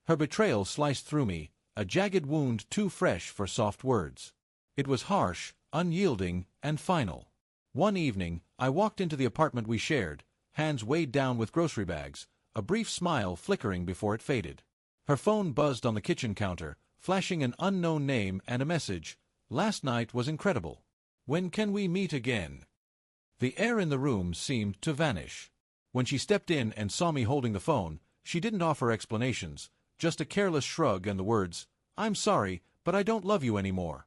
Her betrayal sliced through me, a jagged wound too fresh for soft words. It was harsh, unyielding, and final. One evening, I walked into the apartment we shared, hands weighed down with grocery bags, a brief smile flickering before it faded. Her phone buzzed on the kitchen counter, flashing an unknown name and a message. "Last night was incredible. When can we meet again?" The air in the room seemed to vanish. When she stepped in and saw me holding the phone, she didn't offer explanations, just a careless shrug and the words, "I'm sorry, but I don't love you anymore."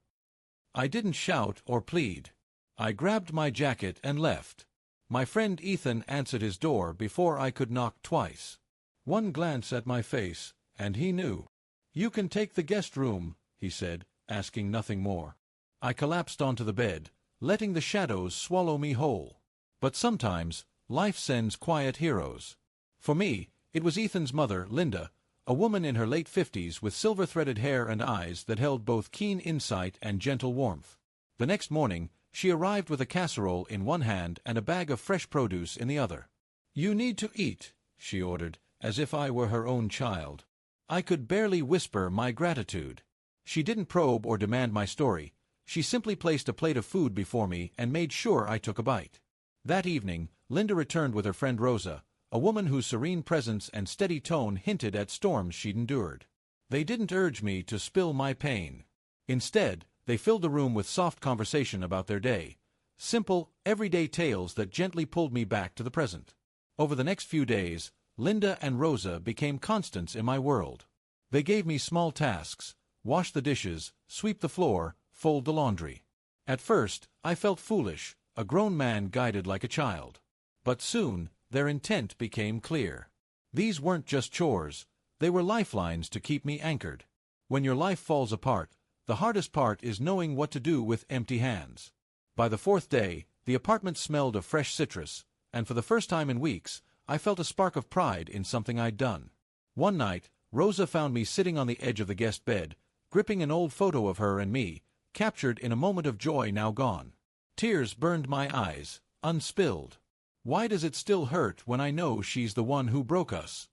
I didn't shout or plead. I grabbed my jacket and left. My friend Ethan answered his door before I could knock twice. One glance at my face, and he knew. "You can take the guest room," he said, asking nothing more. I collapsed onto the bed, letting the shadows swallow me whole. But sometimes, life sends quiet heroes. For me, it was Ethan's mother, Linda, a woman in her late 50s with silver-threaded hair and eyes that held both keen insight and gentle warmth. The next morning, she arrived with a casserole in one hand and a bag of fresh produce in the other. "You need to eat," she ordered, as if I were her own child. I could barely whisper my gratitude. She didn't probe or demand my story. She simply placed a plate of food before me and made sure I took a bite. That evening, Linda returned with her friend Rosa, a woman whose serene presence and steady tone hinted at storms she'd endured. They didn't urge me to spill my pain. Instead, they filled the room with soft conversation about their day, simple, everyday tales that gently pulled me back to the present. Over the next few days, Linda and Rosa became constants in my world. They gave me small tasks: wash the dishes, sweep the floor, fold the laundry. At first, I felt foolish, a grown man guided like a child. But soon, their intent became clear. These weren't just chores, they were lifelines to keep me anchored. When your life falls apart, the hardest part is knowing what to do with empty hands. By the fourth day, the apartment smelled of fresh citrus, and for the first time in weeks, I felt a spark of pride in something I'd done. One night, Rosa found me sitting on the edge of the guest bed, gripping an old photo of her and me, captured in a moment of joy now gone. Tears burned my eyes, unspilled. "Why does it still hurt when I know she's the one who broke us?"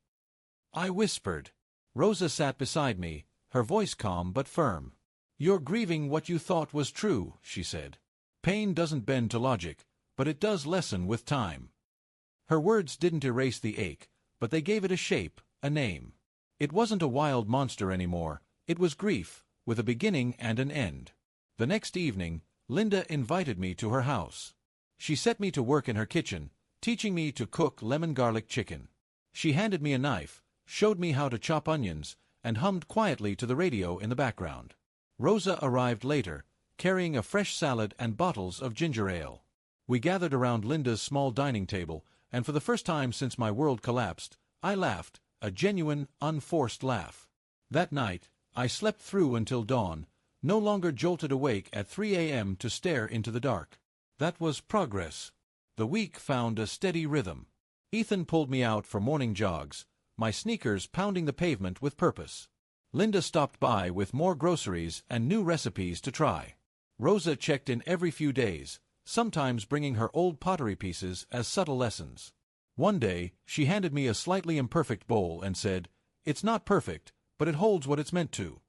I whispered. Rosa sat beside me, her voice calm but firm. "You're grieving what you thought was true," she said. "Pain doesn't bend to logic, but it does lessen with time." Her words didn't erase the ache, but they gave it a shape, a name. It wasn't a wild monster anymore, it was grief, with a beginning and an end. The next evening, Linda invited me to her house. She set me to work in her kitchen, teaching me to cook lemon garlic chicken. She handed me a knife, showed me how to chop onions, and hummed quietly to the radio in the background. Rosa arrived later, carrying a fresh salad and bottles of ginger ale. We gathered around Linda's small dining table, and for the first time since my world collapsed, I laughed, a genuine, unforced laugh. That night, I slept through until dawn, no longer jolted awake at 3 a.m. to stare into the dark. That was progress. The week found a steady rhythm. Ethan pulled me out for morning jogs, my sneakers pounding the pavement with purpose. Linda stopped by with more groceries and new recipes to try. Rosa checked in every few days, sometimes bringing her old pottery pieces as subtle lessons. One day, she handed me a slightly imperfect bowl and said, "It's not perfect, but it holds what it's meant to."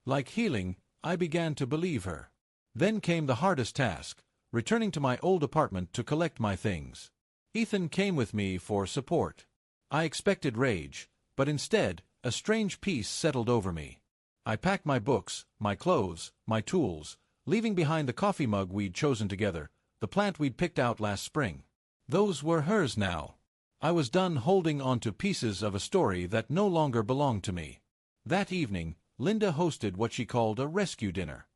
Like healing, I began to believe her. Then came the hardest task, returning to my old apartment to collect my things. Ethan came with me for support. I expected rage, but instead, a strange peace settled over me. I packed my books, my clothes, my tools, leaving behind the coffee mug we'd chosen together, the plant we'd picked out last spring. Those were hers now. I was done holding on to pieces of a story that no longer belonged to me. That evening, Linda hosted what she called a rescue dinner.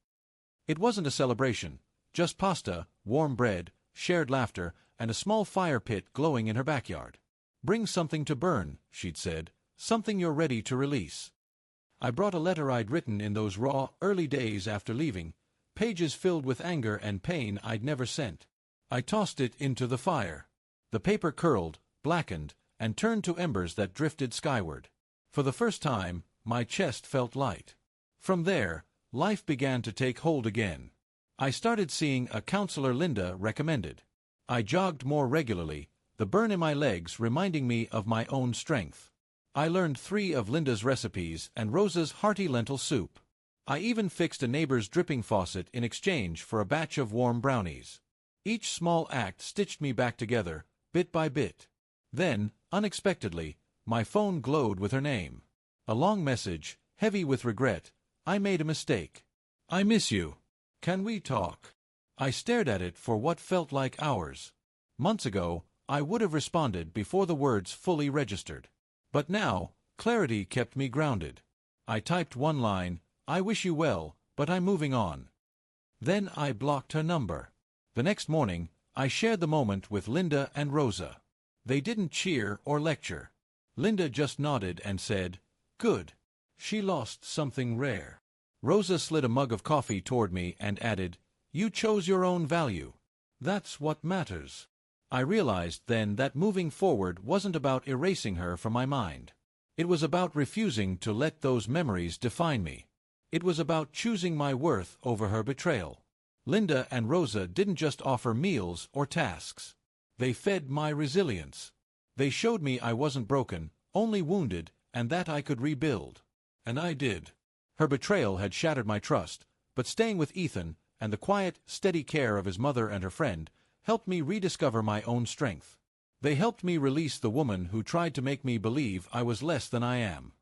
It wasn't a celebration, just pasta, warm bread, shared laughter, and a small fire pit glowing in her backyard. "Bring something to burn," she'd said, "something you're ready to release." I brought a letter I'd written in those raw, early days after leaving, pages filled with anger and pain I'd never sent. I tossed it into the fire. The paper curled, blackened, and turned to embers that drifted skyward. For the first time, my chest felt light. From there, life began to take hold again. I started seeing a counselor Linda recommended. I jogged more regularly, the burn in my legs reminding me of my own strength. I learned 3 of Linda's recipes and Rosa's hearty lentil soup. I even fixed a neighbor's dripping faucet in exchange for a batch of warm brownies. Each small act stitched me back together, bit by bit. Then, unexpectedly, my phone glowed with her name. A long message, heavy with regret. I made a mistake. I miss you. Can we talk? I stared at it for what felt like hours. Months ago, I would have responded before the words fully registered. But now, clarity kept me grounded. I typed one line, I wish you well, but I'm moving on. Then I blocked her number. The next morning, I shared the moment with Linda and Rosa. They didn't cheer or lecture. Linda just nodded and said, "Good. She lost something rare." Rosa slid a mug of coffee toward me and added, "You chose your own value. That's what matters." I realized then that moving forward wasn't about erasing her from my mind. It was about refusing to let those memories define me. It was about choosing my worth over her betrayal. Linda and Rosa didn't just offer meals or tasks. They fed my resilience. They showed me I wasn't broken, only wounded, and that I could rebuild. And I did. Her betrayal had shattered my trust, but staying with Ethan, and the quiet, steady care of his mother and her friend, helped me rediscover my own strength. They helped me release the woman who tried to make me believe I was less than I am.